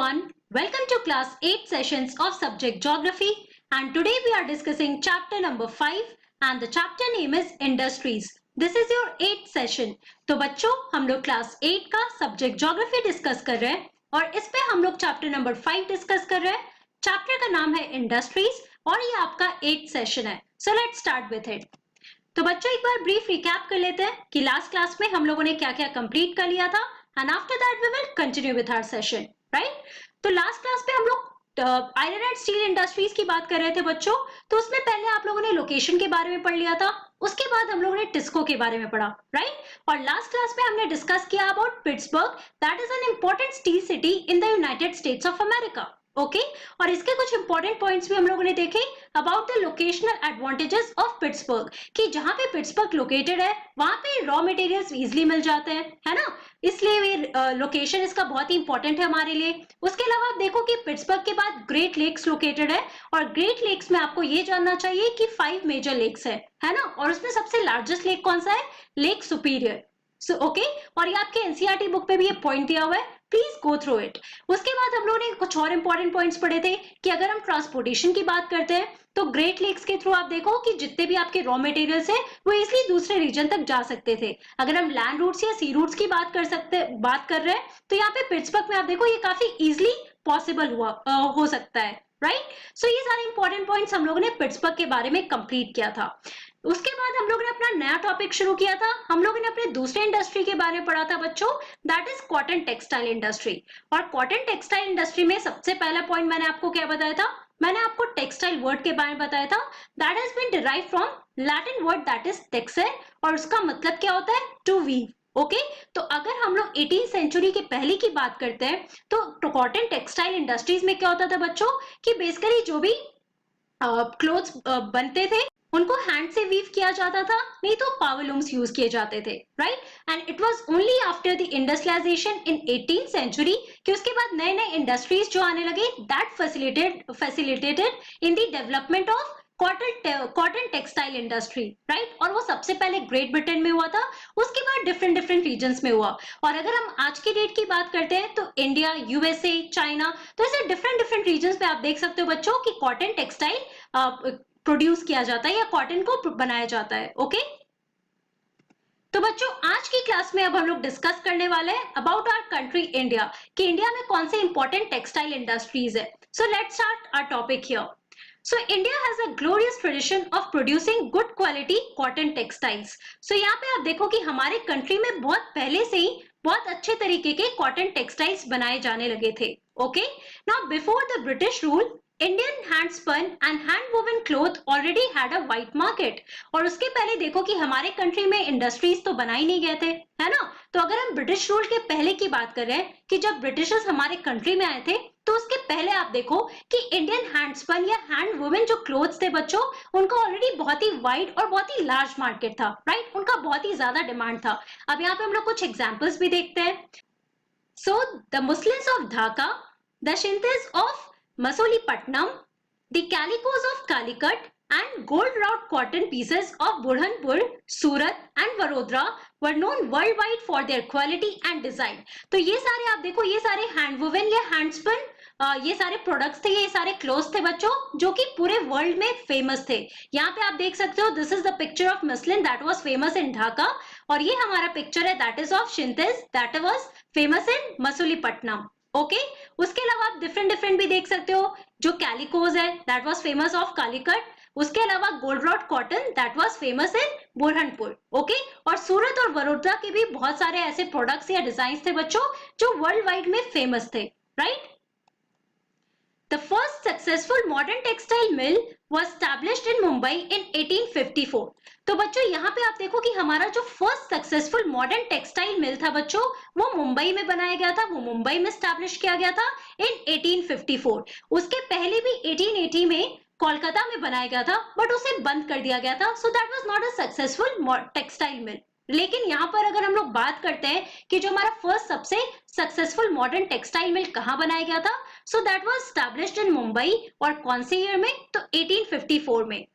everyone, welcome to class 8 sessions of subject geography and today we are discussing chapter number 5 and the chapter name is industries. This is your 8th session. तो बच्चों हम लोग class 8 का subject geography discuss कर रहे हैं और इस पे हम लोग chapter number 5 discuss कर रहे हैं. Chapter का नाम है industries और ये आपका 8th session है. So let's start with it. तो बच्चों एक बार ब्रीफ रिकैप कर लेते हैं कि लास्ट क्लास में हम लोगों ने क्या क्या कंप्लीट कर लिया था and after that we will continue with our session, right. तो लास्ट क्लास पे हम लोग आयरन एंड स्टील इंडस्ट्रीज की बात कर रहे थे बच्चों. तो उसमें पहले आप लोगों ने लोकेशन के बारे में पढ़ लिया था, उसके बाद हम लोगों ने टिस्को के बारे में पढ़ा, राइट. और लास्ट क्लास में हमने डिस्कस किया about Pittsburgh, that is an important steel city in the United states of America. Okay और इसके कुछ इंपॉर्टेंट पॉइंट्स भी हम लोगों ने देखे about the locational advantages of Pittsburgh कि जहां पे पिट्सबर्ग लोकेटेड है वहां पे रॉ मटेरियल्स इजीली मिल जाते हैं, है ना. इसलिए लोकेशन इसका बहुत ही इंपॉर्टेंट है हमारे लिए. उसके अलावा आप देखो कि पिट्सबर्ग के बाद ग्रेट लेक्स लोकेटेड है और ग्रेट लेक्स में आपको ये जानना चाहिए कि 5 मेजर लेक्स है ना. और उसमें सबसे लार्जेस्ट लेक कौन सा है? Lake superior. सो ओके और ये आपके एनसीईआरटी बुक पे भी ये पॉइंट दिया हुआ है, प्लीज गो थ्रू इट. उसके बाद हम लोगों ने कुछ और इंपॉर्टेंट पॉइंट्स पढ़े थे कि अगर हम ट्रांसपोर्टेशन की बात करते हैं तो ग्रेट लेक्स के थ्रू आप देखो कि जितने भी आपके रॉ मटेरियल्स है वो इजीली दूसरे रीजन तक जा सकते थे. अगर हम लैंड रूट्स या सी रूट्स की बात कर रहे हैं तो यहाँ पे पिट्सबर्ग में आप देखो ये काफी इजिली पॉसिबल हो सकता है, राइट. सो ये सारे इंपॉर्टेंट पॉइंट्स हम लोगों ने पिट्सबर्ग के बारे में कंप्लीट किया था. उसके बाद हम लोगों ने अपना नया टॉपिक शुरू किया था. हम लोगों ने अपने दूसरे इंडस्ट्री के बारे में पढ़ा था बच्चों, that is cotton textile industry. और कॉटन टेक्सटाइल इंडस्ट्री में सबसे पहला पॉइंट मैंने आपको क्या बताया था? मैंने आपको टेक्सटाइल वर्ड के बारे में बताया था, that has been derived from Latin word that is टेक्सर और उसका मतलब क्या होता है? To weave. ओके तो अगर हम लोग 18th सेंचुरी के पहले की बात करते हैं तो कॉटन टेक्सटाइल इंडस्ट्रीज में क्या होता था बच्चों कि बेसिकली जो भी क्लोथ्स बनते थे उनको हैंड से वीव किया जाता था, नहीं तो पावर लूम्स यूज किए जाते थे, right. And it was only after the industrialisation in 18th century कि उसके बाद नए नए इंडस्ट्रीज जो आने लगे that facilitated in the development of cotton textile industry, right. और वो सबसे पहले ग्रेट ब्रिटेन में हुआ था, उसके बाद डिफरेंट रीजन्स में हुआ. और अगर हम आज की डेट की बात करते हैं तो इंडिया, यूएसए, चाइना, तो ऐसे डिफरेंट रीजन्स में आप देख सकते हो बच्चों कि कॉटन टेक्सटाइल प्रोड्यूस किया जाता है या कॉटन को बनाया जाता है. ओके तो बच्चों आज की क्लास में अब हम लोग डिस्कस करने वाले हैं अबाउट आवर कंट्री इंडिया कि इंडिया में कौन से इंपॉर्टेंट टेक्सटाइल इंडस्ट्रीज है. So let's start our topic here. So India has a glorious tradition of producing good quality cotton textiles. So यहाँ पे आप देखो कि हमारे कंट्री में बहुत पहले से ही बहुत अच्छे तरीके के कॉटन टेक्सटाइल्स बनाए जाने लगे थे. Okay? Now before the British rule, Indian hand spun and hand woven cloth already had a white market. और उसके पहले देखो कि हमारे कंट्री में इंडस्ट्रीज तो बनाई नहीं गए थे, है ना. तो अगर हम ब्रिटिश रूल के पहले की बात कर रहे हैं कि जब ब्रिटिशर्स हमारे कंट्री में आए थे तो उसके पहले आप देखो कि इंडियन हैंड स्पन या हैंड वुमेन जो क्लोथ्स थे बच्चों उनका ऑलरेडी बहुत ही वाइड और बहुत ही लार्ज मार्केट था, राइट. उनका बहुत ही ज्यादा डिमांड था. अब यहाँ पे हम लोग कुछ एग्जांपल्स भी देखते हैं. So the muslins of Dhaka, the chintz of Masulipatnam, the calicos of Calicut and gold wrought cotton pieces of Burhanpur, Surat and Vadodara were known worldwide for their quality and design. तो ये सारे आप देखो ये सारे हैंड वुवन या hand spin ये सारे प्रोडक्ट्स थे, ये सारे क्लोथ्स थे बच्चों जो कि पूरे वर्ल्ड में फेमस थे. यहाँ पे आप देख सकते हो this is the picture of muslin that was famous in Dhaka और ये हमारा पिक्चर है that is of chintz that was famous in Masulipatnam. Okay उसके अलावा आप डिफरेंट भी देख सकते हो. जो कैलिकोज है that was famous of Calicut, उसके अलावा gold rod cotton that was famous in Burhanpur. Okay और सूरत और वडोदरा के भी बहुत सारे ऐसे प्रोडक्ट्स या डिजाइन थे बच्चों जो वर्ल्ड वाइड में फेमस थे, right. The first successful modern textile mill was established in Mumbai in 1854. तो बच्चों यहाँ पे आप देखो कि हमारा जो फर्स्ट सक्सेसफुल मॉडर्न टेक्सटाइल मिल था बच्चों वो मुंबई में बनाया गया था, वो मुंबई में स्टैब्लिश किया गया था इन 1854. उसके पहले भी 1880 में कोलकाता में बनाया गया था बट उसे बंद कर दिया गया था. So that was not a successful textile mill. लेकिन यहाँ पर अगर हम लोग बात करते हैं कि जो हमारा फर्स्ट सबसे सक्सेसफुल मॉडर्न टेक्सटाइल मिल कहाँ बनाया गया था, so that was established in Mumbai. और कौन से ईयर में? तो 1854 में.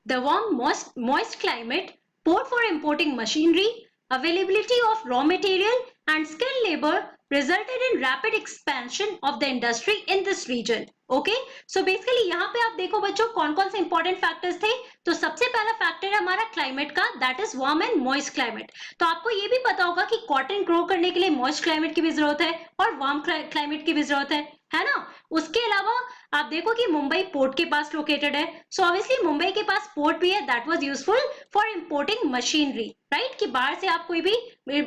The warm, moist climate, port for importing machinery, availability of raw material and skilled labor resulted in rapid expansion of the industry in this region. Okay, so basically यहाँ पे आप देखो बच्चों कौन कौन से इंपॉर्टेंट फैक्टर्स थे। तो सबसे पहला फैक्टर है हमारा क्लाइमेट का, that is warm and moist climate. तो आपको ये भी पता होगा कि कॉटन ग्रो करने के लिए मॉइस्ट क्लाइमेट की भी जरूरत है और वार्म क्लाइमेट की भी जरूरत है ना। उसके अलावा आप देखो कि मुंबई पोर्ट के पास लोकेटेड है, सो ऑब्वियसली मुंबई के पास पोर्ट भी है, that was useful for importing machinery, right, कि बाहर से आप कोई भी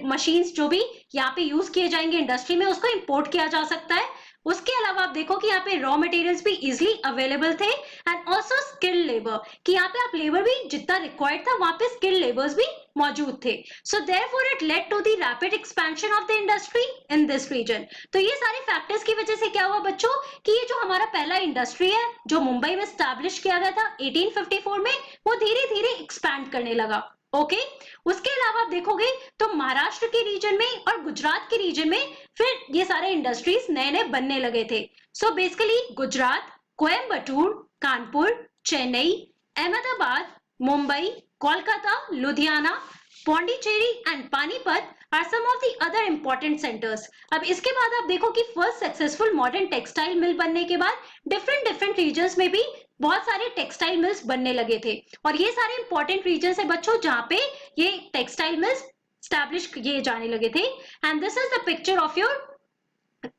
मशीन्स जो भी यहाँ पे यूज किए जाएंगे इंडस्ट्री में उसको इंपोर्ट किया जा सकता है। उसके अलावा आप देखो कि यहाँ पे रॉ मटेरियल्स भी इजिली अवेलेबल थे एंड ऑल्सो स्किल्ड लेबर, कि यहाँ पे आप लेबर भी जितना रिक्वायर्ड था वहां पे स्किल्ड लेबर्स भी मौजूद थे। So therefore it led to the rapid expansion of the industry in this region. तो ये सारे फैक्टर्स की वजह से क्या हुआ बच्चों कि ये जो हमारा पहला इंडस्ट्री है जो मुंबई में स्टैब्लिश किया गया था 1854 में, वो धीरे धीरे एक्सपैंड करने लगा। ओके, उसके अलावा आप देखोगे तो महाराष्ट्र के रीजन में और गुजरात के रीजन में फिर ये सारे इंडस्ट्रीज नए नए बनने लगे थे। So basically Gujarat, Coimbatore, Kanpur, Chennai, Ahmedabad, Mumbai, Kolkata, Ludhiana, Pondicherry and Panipat are some of the other important centres. अब इसके बाद आप देखो कि first successful modern textile mill बनने के बाद डिफरेंट रीजन्स में भी बहुत सारे टेक्सटाइल मिल्स बनने लगे थे और ये सारे इंपॉर्टेंट रीजन्स है बच्चों जहां पे ये टेक्सटाइल मिल्स स्टैब्लिश किए जाने लगे थे। And this is the picture of your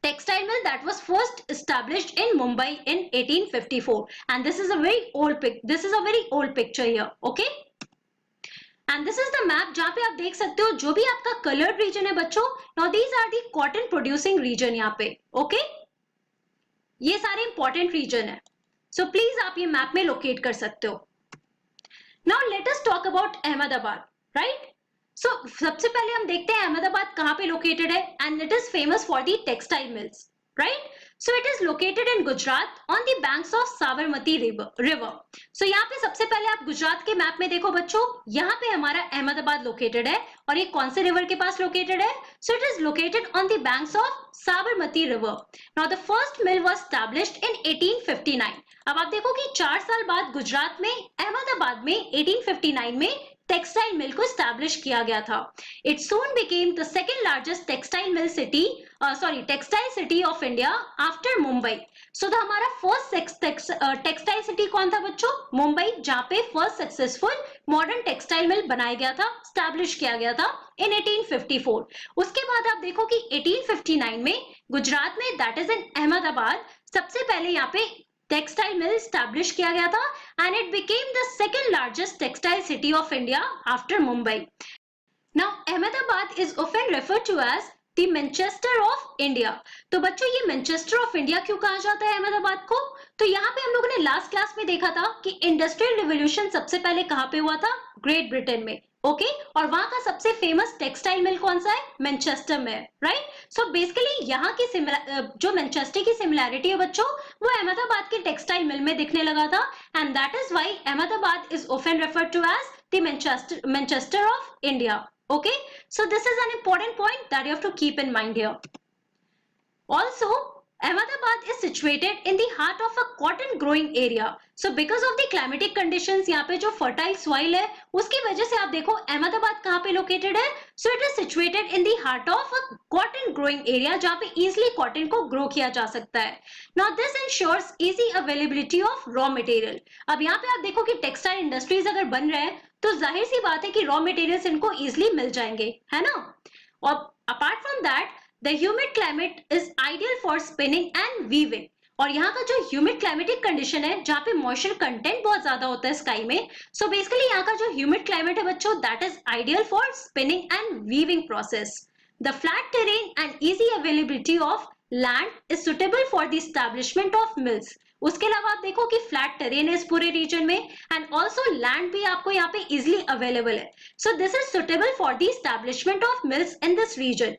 textile mill that was first established in Mumbai in 1854 and this is a very old picture here. Okay, and this is the map जहाँ पे आप देख सकते हो जो भी आपका colored region है बच्चों, now these are the cotton producing region यहाँ पे। Okay, ये सारे important region है, so please आप ये map में locate कर सकते हो। Now let us talk about Ahmedabad, right? So, सबसे पहले हम देखते हैं अहमदाबाद कहाँ पे लोकेटेड है and it is famous for the textile mills, right. So it is located in Gujarat on the banks of Sabarmati river. सो यहाँ पे सबसे पहले आप गुजरात के मैप में देखो बच्चों, यहाँ पे हमारा अहमदाबाद लोकेटेड है और ये कौन से रिवर के पास लोकेटेड है? सो it is located on the banks of Sabarmati river. Now the first mill was established इन 1859। अब आप देखो कि 4 साल बाद गुजरात में अहमदाबाद में 1859 में टेक्सटाइल मिल को स्टैब्लिश किया गया था। It soon became the second largest textile city of India after Mumbai. So the हमारा फर्स्ट टेक्सटाइल सिटी कौन था बच्चों? मुंबई, जहां पे फर्स्ट सक्सेसफुल मॉडर्न टेक्सटाइल मिल बनाया गया था, स्टैब्लिश किया गया था इन 1854। उसके बाद आप देखो कि 1859 में गुजरात में दैट इज इन अहमदाबाद सबसे पहले यहाँ पे टेक्सटाइल मिल स्टैब्लिश किया गया था and it became the second largest textile city of India after Mumbai. Now Ahmedabad is often referred to as the Manchester of India. तो बच्चों ये मैनचेस्टर ऑफ इंडिया क्यों कहा जाता है अहमदाबाद को? तो यहाँ पे हम लोगों ने लास्ट क्लास में देखा था कि इंडस्ट्रियल रिवोल्यूशन सबसे पहले कहाँ पे हुआ था? ग्रेट ब्रिटेन में। ओके, और वहां का सबसे फेमस टेक्सटाइल मिल कौन सा है? मैनचेस्टर में, राइट। सो बेसिकली यहाँ की जो मैनचेस्टर की सिमिलैरिटी है बच्चों वो अहमदाबाद के टेक्सटाइल मिल में दिखने लगा था and that is why Ahmedabad is often referred to as the Manchester of India. Okay, so this is an important point that you have to keep in mind here. Also, Ahmedabad is situated in the heart of a cotton growing area. So because of the climatic conditions, यहाँ पे जो fertile soil है उसकी वजह से आप देखो अहमदाबाद कहाँ पे located है? So it is situated in the heart of a cotton growing area जहाँ पे easily cotton को grow किया जा सकता है। Now this ensures easy availability of raw material. अब यहाँ पे आप देखो कि textile industries अगर बन रहे हैं तो जाहिर सी बात है कि रॉ मटेरियल्स इनको इजिली मिल जाएंगे, है ना। और apart from that the humid climate is ideal for spinning and weaving. और यहाँ का जो ह्यूमिड क्लाइमेटिक कंडीशन है जहाँ पे मॉइस्चर कंटेंट बहुत ज्यादा होता है स्काई में, सो बेसिकली यहाँ का जो ह्यूमिड क्लाइमेट है बच्चों that is ideal for spinning and weaving process. The flat terrain and easy availability of land is suitable for the establishment of mills. उसके अलावा आप देखो कि फ्लैट टेरेन है इस पूरे रीजन में एंड ऑल्सो लैंड भी आपको यहाँ पे इजिली अवेलेबल है। So this is suitable for the establishment of mills in this region.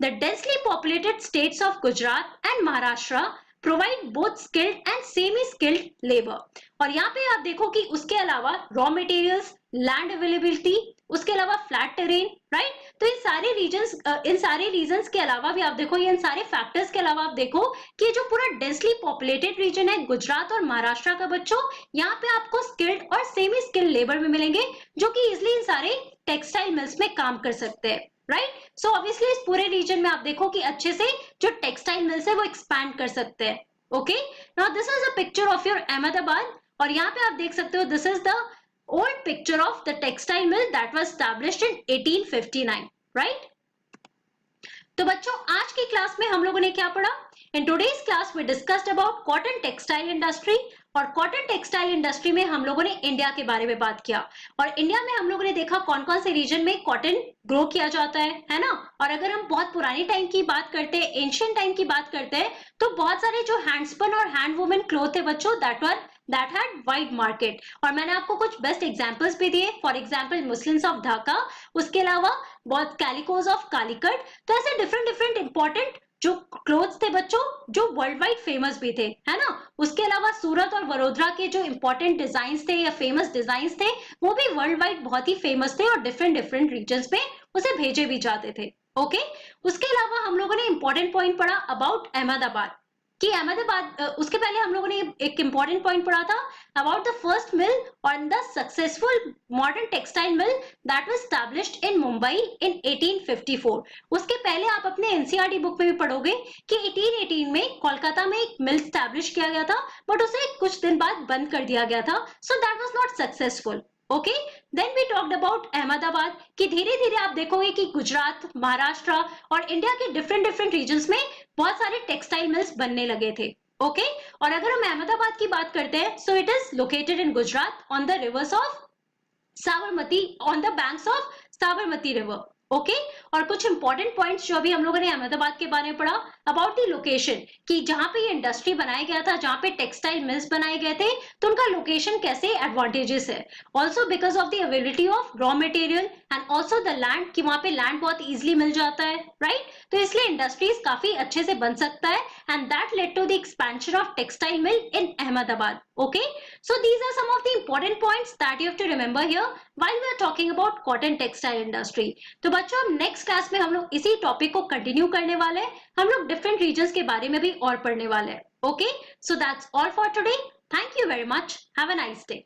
The densely populated states of Gujarat and Maharashtra provide both skilled and semi skilled labour. और यहाँ पे आप देखो कि उसके अलावा रॉ मटेरियल्स, लैंड अवेलेबिलिटी, उसके अलावा फ्लैट टेरेन, राइट। तो इन सारे रीजन्स के अलावा भी आप देखो, ये इन सारे फैक्टर्स के अलावा आप देखो कि जो पूरा डेंसली पॉपुलेटेड रीजन है गुजरात और महाराष्ट्र का बच्चों, यहाँ पे आपको स्किल्ड और सेमी स्किल्ड लेबर भी मिलेंगे जो कि इजिली इन सारे टेक्सटाइल मिल्स में काम कर सकते हैं। राइट। सो ऑब्वियसली इस पूरे रीजन में आप देखो कि अच्छे से जो टेक्सटाइल मिल्स है वो एक्सपैंड कर सकते हैं। Okay, now this is a picture of your Ahmedabad, और यहाँ पे आप देख सकते हो this is the old picture of the textile mill that was established in 1859, right. तो बच्चों आज की क्लास में हम लोगों ने क्या पढ़ा? In today's class we discussed about cotton textile industry, और कॉटन टेक्सटाइल इंडस्ट्री में हम लोगों ने इंडिया के बारे में बात किया, और इंडिया में हम लोगों ने देखा कौन कौन से रीजन में कॉटन ग्रो किया जाता है ना। और अगर हम बहुत पुरानी टाइम की बात करते हैं, एंशियंट टाइम की बात करते हैं, तो बहुत सारे जो हैंडस्पन और हैंड वुमेन क्लोथ है बच्चों दैट हैड वाइड मार्केट, और मैंने आपको कुछ बेस्ट एग्जांपल्स भी दिए, for example Muslims of Dhaka, उसके अलावा बहुत कैलिकोज ऑफ कालीकट। तो ऐसे डिफरेंट डिफरेंट इंपॉर्टेंट जो क्लोथ्स थे बच्चों जो वर्ल्ड वाइड फेमस भी थे, है ना। उसके अलावा सूरत और वडोदरा के जो इंपॉर्टेंट डिजाइन थे या फेमस डिजाइन थे वो भी वर्ल्ड वाइड बहुत ही फेमस थे और डिफरेंट डिफरेंट रीजन्स में उसे भेजे भी जाते थे। ओके, उसके अलावा हम लोगों ने इंपॉर्टेंट पॉइंट पढ़ा अबाउट अहमदाबाद, कि अहमदाबाद, उसके पहले हम लोगों ने एक इंपॉर्टेंट पॉइंट पढ़ा था अबाउट द फर्स्ट मिल और the successful modern textile mill that was established in Mumbai in 1854। उसके पहले आप अपने एनसीईआरटी बुक में भी पढ़ोगे कि 1818 में कोलकाता में एक मिल एस्टैब्लिश किया गया था, बट उसे कुछ दिन बाद बंद कर दिया गया था, so that was not successful. Okay, then we talked about Ahmedabad, कि धीरे धीरे आप देखोगे कि गुजरात, महाराष्ट्र और इंडिया के डिफरेंट डिफरेंट रीजन्स में बहुत सारे टेक्सटाइल मिल्स बनने लगे थे। ओके, और अगर हम अहमदाबाद की बात करते हैं, सो it is located in Gujarat on the reverse of Sabarmati, on the banks of Sabarmati river. Okay, और कुछ इंपॉर्टेंट पॉइंट्स जो अभी हम लोगों ने अहमदाबाद के बारे में पढ़ा अबाउट द लोकेशन, कि जहां पे ये इंडस्ट्री बनाया गया था, जहां पे टेक्सटाइल मिल्स बनाए गए थे, तो उनका लोकेशन कैसे एडवांटेजेस है। Also because of the availability of raw material and also the land, कि वहां पे लैंड बहुत इजिली मिल जाता है, राइट। तो इसलिए इंडस्ट्रीज काफी अच्छे से बन सकता है, and that led to the expansion of textile mill in Ahmedabad. Okay, so these are some of the important points that you have to remember here while we are talking about cotton textile industry। तो बच्चों हम next class में हम लोग इसी topic को continue करने वाले हैं, हम लोग डिफरेंट रीजन्स के बारे में भी और पढ़ने वाले हैं। Okay, so that's all for today, thank you very much, have a nice day.